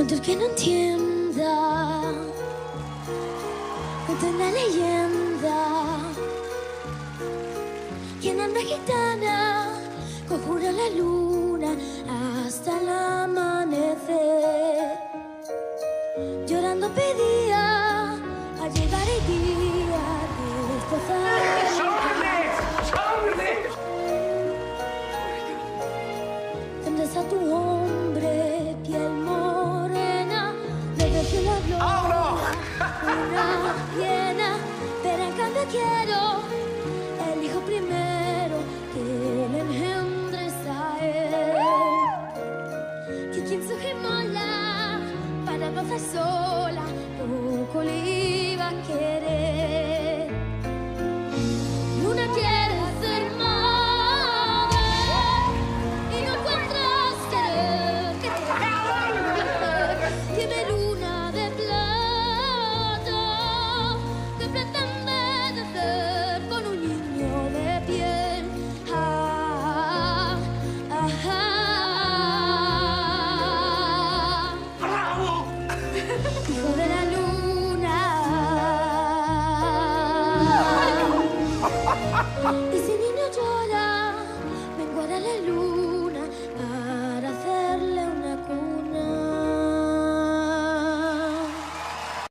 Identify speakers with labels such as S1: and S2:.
S1: Cuentos que no entienda, cuenta una leyenda que en hambre gitana conjura la luna hasta el amanecer. Llorando pedía a llegar el día de destrozar. ¿Dónde está tu hombre, piel morena? Le dejo la gloria, una hiena, pero en cambio quiero